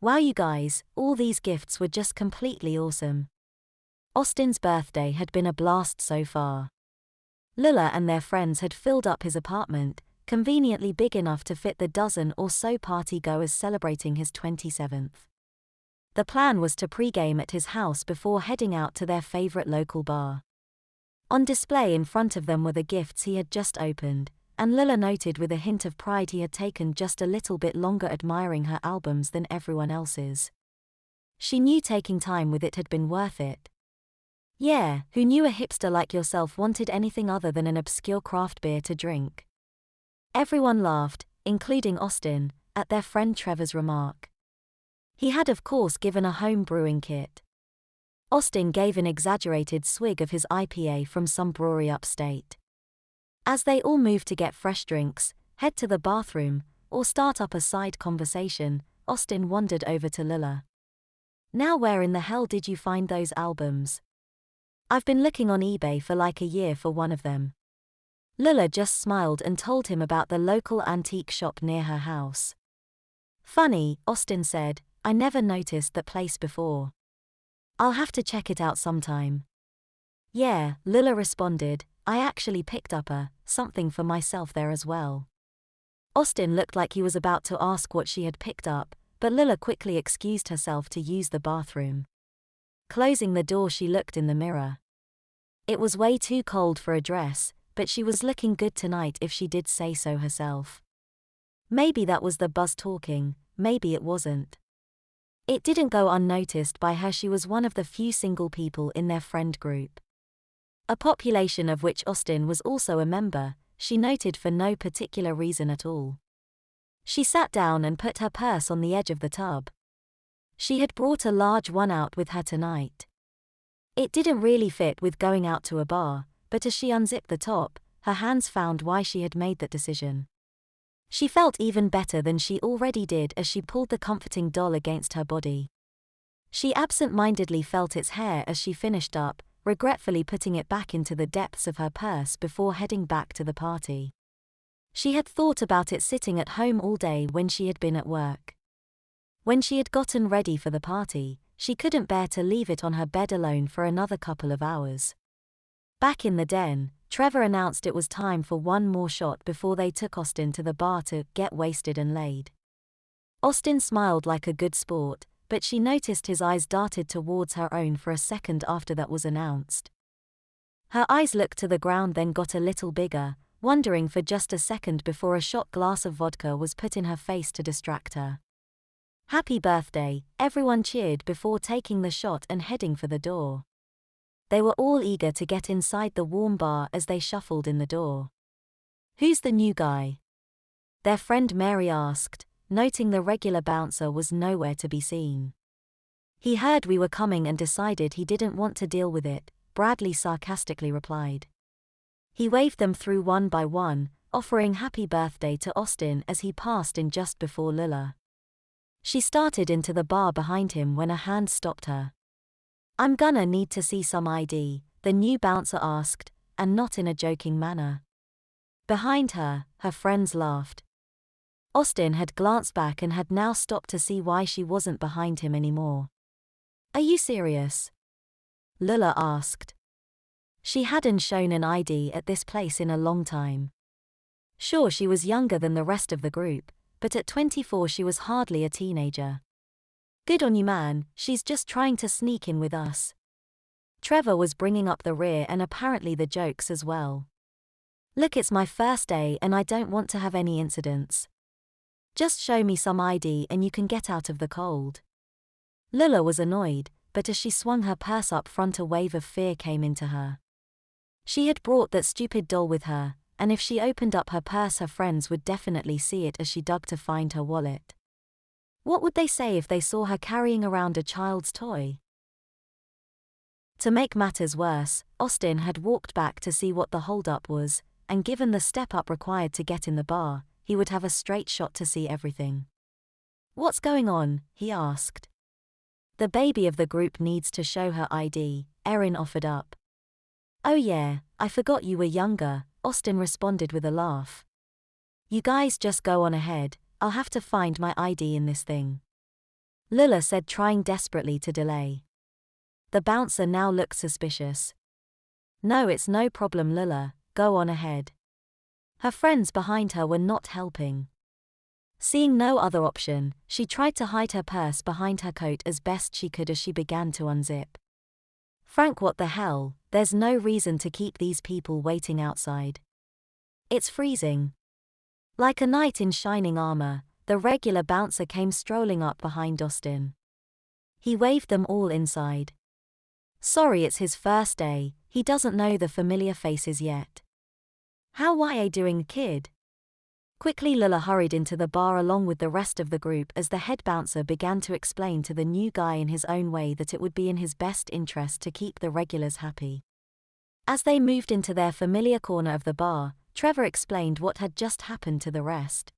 Wow, you guys, all these gifts were just completely awesome. Austin's birthday had been a blast so far. Lila and their friends had filled up his apartment, conveniently big enough to fit the dozen or so party-goers celebrating his 27th. The plan was to pregame at his house before heading out to their favorite local bar. On display in front of them were the gifts he had just opened, and Lila noted with a hint of pride he had taken just a little bit longer admiring her albums than everyone else's. She knew taking time with it had been worth it. Yeah, who knew a hipster like yourself wanted anything other than an obscure craft beer to drink? Everyone laughed, including Austin, at their friend Trevor's remark. He had of course given a home brewing kit. Austin gave an exaggerated swig of his IPA from some brewery upstate. As they all moved to get fresh drinks, head to the bathroom, or start up a side conversation, Austin wandered over to Lila. Now where in the hell did you find those albums? I've been looking on eBay for like a year for one of them. Lila just smiled and told him about the local antique shop near her house. Funny, Austin said, I never noticed that place before. I'll have to check it out sometime. Yeah, Lila responded, I actually picked up something for myself there as well. Austin looked like he was about to ask what she had picked up, but Lila quickly excused herself to use the bathroom. Closing the door, she looked in the mirror. It was way too cold for a dress, but she was looking good tonight if she did say so herself. Maybe that was the buzz talking, maybe it wasn't. It didn't go unnoticed by her. She was one of the few single people in their friend group. A population of which Austin was also a member, she noted for no particular reason at all. She sat down and put her purse on the edge of the tub. She had brought a large one out with her tonight. It didn't really fit with going out to a bar, but as she unzipped the top, her hands found why she had made that decision. She felt even better than she already did as she pulled the comforting doll against her body. She absent-mindedly felt its hair as she finished up, regretfully putting it back into the depths of her purse before heading back to the party. She had thought about it sitting at home all day when she had been at work. When she had gotten ready for the party, she couldn't bear to leave it on her bed alone for another couple of hours. Back in the den, Trevor announced it was time for one more shot before they took Austin to the bar to get wasted and laid. Austin smiled like a good sport, but she noticed his eyes darted towards her own for a second after that was announced. Her eyes looked to the ground, then got a little bigger, wondering for just a second before a shot glass of vodka was put in her face to distract her. Happy birthday, everyone cheered before taking the shot and heading for the door. They were all eager to get inside the warm bar as they shuffled in the door. Who's the new guy? Their friend Mary asked, noting the regular bouncer was nowhere to be seen. He heard we were coming and decided he didn't want to deal with it, Bradley sarcastically replied. He waved them through one by one, offering happy birthday to Austin as he passed in just before Lila. She started into the bar behind him when a hand stopped her. I'm gonna need to see some ID, the new bouncer asked, and not in a joking manner. Behind her, her friends laughed. Austin had glanced back and had now stopped to see why she wasn't behind him anymore. Are you serious? Lila asked. She hadn't shown an ID at this place in a long time. Sure, she was younger than the rest of the group, but at 24 she was hardly a teenager. Good on you, man, she's just trying to sneak in with us. Trevor was bringing up the rear and apparently the jokes as well. Look, it's my first day and I don't want to have any incidents. Just show me some ID and you can get out of the cold. Lila was annoyed, but as she swung her purse up front a wave of fear came into her. She had brought that stupid doll with her, and if she opened up her purse her friends would definitely see it as she dug to find her wallet. What would they say if they saw her carrying around a child's toy? To make matters worse, Austin had walked back to see what the holdup was, and given the step-up required to get in the bar, he would have a straight shot to see everything. What's going on? He asked. The baby of the group needs to show her ID, Erin offered up. Oh yeah, I forgot you were younger, Austin responded with a laugh. You guys just go on ahead, I'll have to find my ID in this thing. Lula said, trying desperately to delay. The bouncer now looked suspicious. No, it's no problem, Lula, go on ahead. Her friends behind her were not helping. Seeing no other option, she tried to hide her purse behind her coat as best she could as she began to unzip. Frank, what the hell, there's no reason to keep these people waiting outside. It's freezing. Like a knight in shining armor, the regular bouncer came strolling up behind Austin. He waved them all inside. Sorry, it's his first day, he doesn't know the familiar faces yet. How are you doing, kid? Quickly Lula hurried into the bar along with the rest of the group as the head bouncer began to explain to the new guy in his own way that it would be in his best interest to keep the regulars happy. As they moved into their familiar corner of the bar, Trevor explained what had just happened to the rest.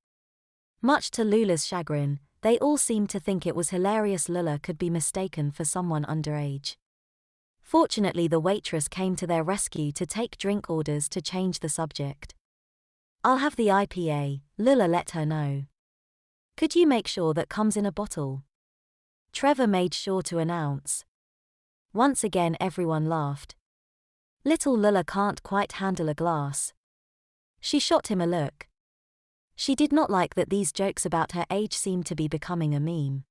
Much to Lula's chagrin, they all seemed to think it was hilarious Lula could be mistaken for someone underage. Fortunately, the waitress came to their rescue to take drink orders to change the subject. I'll have the IPA, Lula let her know. Could you make sure that comes in a bottle? Trevor made sure to announce. Once again everyone laughed. Little Lula can't quite handle a glass. She shot him a look. She did not like that these jokes about her age seemed to be becoming a meme.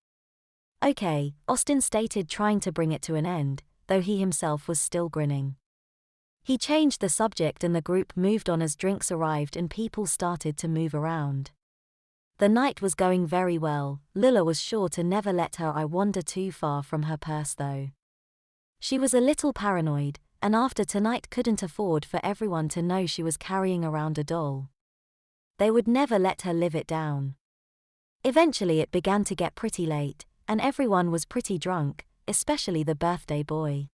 Okay, Austin stated, trying to bring it to an end, though he himself was still grinning. He changed the subject and the group moved on as drinks arrived and people started to move around. The night was going very well. Lula was sure to never let her eye wander too far from her purse though. She was a little paranoid, and after tonight couldn't afford for everyone to know she was carrying around a doll. They would never let her live it down. Eventually it began to get pretty late, and everyone was pretty drunk, especially the birthday boy.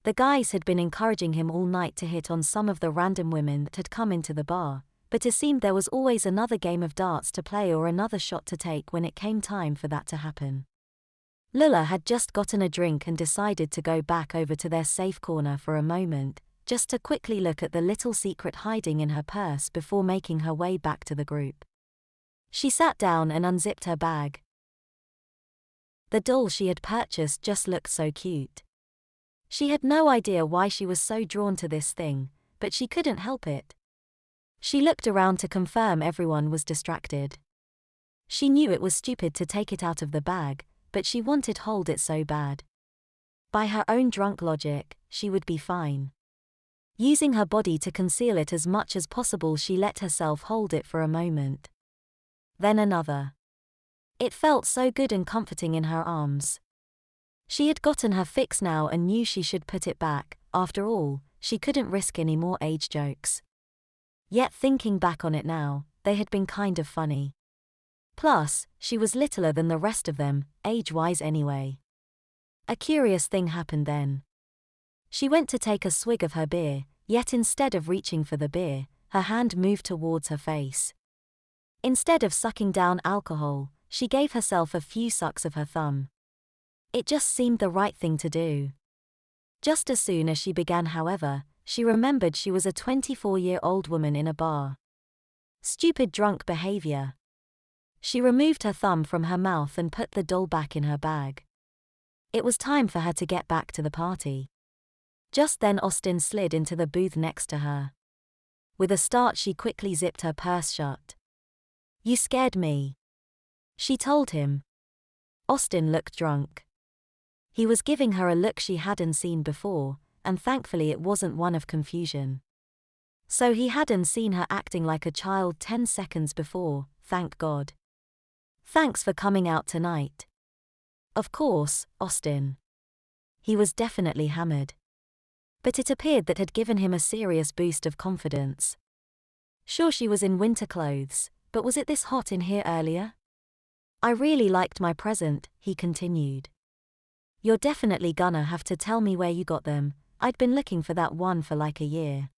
The guys had been encouraging him all night to hit on some of the random women that had come into the bar, but it seemed there was always another game of darts to play or another shot to take when it came time for that to happen. Lula had just gotten a drink and decided to go back over to their safe corner for a moment, just to quickly look at the little secret hiding in her purse before making her way back to the group. She sat down and unzipped her bag. The doll she had purchased just looked so cute. She had no idea why she was so drawn to this thing, but she couldn't help it. She looked around to confirm everyone was distracted. She knew it was stupid to take it out of the bag, but she wanted to hold it so bad. By her own drunk logic, she would be fine. Using her body to conceal it as much as possible, she let herself hold it for a moment. Then another. It felt so good and comforting in her arms. She had gotten her fix now and knew she should put it back. After all, she couldn't risk any more age jokes. Yet thinking back on it now, they had been kind of funny. Plus, she was littler than the rest of them, age-wise anyway. A curious thing happened then. She went to take a swig of her beer, yet instead of reaching for the beer, her hand moved towards her face. Instead of sucking down alcohol, she gave herself a few sucks of her thumb. It just seemed the right thing to do. Just as soon as she began, however, she remembered she was a 24-year-old woman in a bar. Stupid drunk behavior. She removed her thumb from her mouth and put the doll back in her bag. It was time for her to get back to the party. Just then Austin slid into the booth next to her. With a start she quickly zipped her purse shut. You scared me, she told him. Austin looked drunk. He was giving her a look she hadn't seen before, and thankfully it wasn't one of confusion. So he hadn't seen her acting like a child 10 seconds before, thank God. Thanks for coming out tonight. Of course, Austin. He was definitely hammered. But it appeared that had given him a serious boost of confidence. Sure, she was in winter clothes, but was it this hot in here earlier? I really liked my present, he continued. You're definitely gonna have to tell me where you got them. I'd been looking for that one for like a year.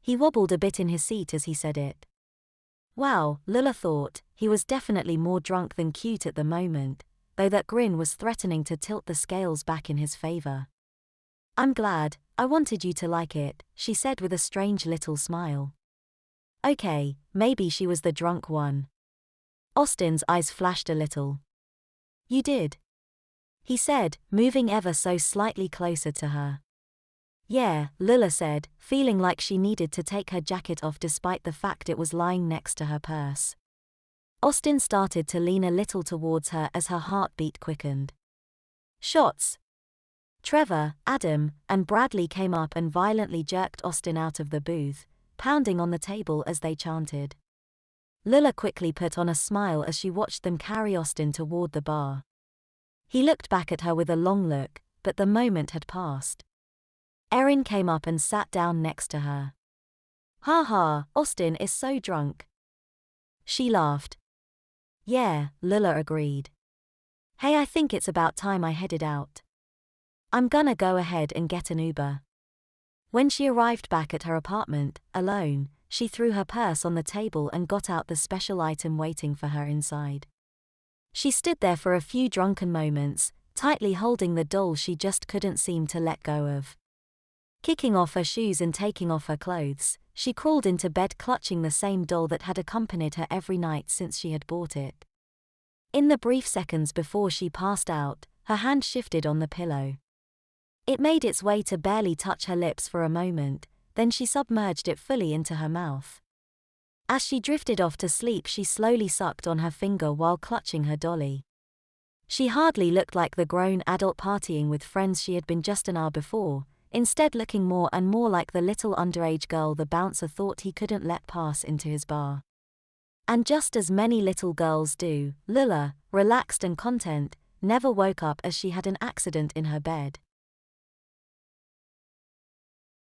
He wobbled a bit in his seat as he said it. Wow, Lula thought, he was definitely more drunk than cute at the moment, though that grin was threatening to tilt the scales back in his favor. I'm glad, I wanted you to like it, she said with a strange little smile. Okay, maybe she was the drunk one. Austin's eyes flashed a little. You did?" he said, moving ever so slightly closer to her. "Yeah," Lula said, feeling like she needed to take her jacket off despite the fact it was lying next to her purse. Austin started to lean a little towards her as her heartbeat quickened. Shots! Trevor, Adam, and Bradley came up and violently jerked Austin out of the booth, pounding on the table as they chanted. Lula quickly put on a smile as she watched them carry Austin toward the bar. He looked back at her with a long look, but the moment had passed. Erin came up and sat down next to her. "Ha ha, Austin is so drunk." She laughed. "Yeah," Lula agreed. "Hey, I think it's about time I headed out. I'm gonna go ahead and get an Uber." When she arrived back at her apartment, alone, she threw her purse on the table and got out the special item waiting for her inside. She stood there for a few drunken moments, tightly holding the doll she just couldn't seem to let go of. Kicking off her shoes and taking off her clothes, she crawled into bed clutching the same doll that had accompanied her every night since she had bought it. In the brief seconds before she passed out, her hand shifted on the pillow. It made its way to barely touch her lips for a moment, then she submerged it fully into her mouth. As she drifted off to sleep, she slowly sucked on her finger while clutching her dolly. She hardly looked like the grown adult partying with friends she had been just an hour before, instead looking more and more like the little underage girl the bouncer thought he couldn't let pass into his bar. And just as many little girls do, Lula, relaxed and content, never woke up as she had an accident in her bed.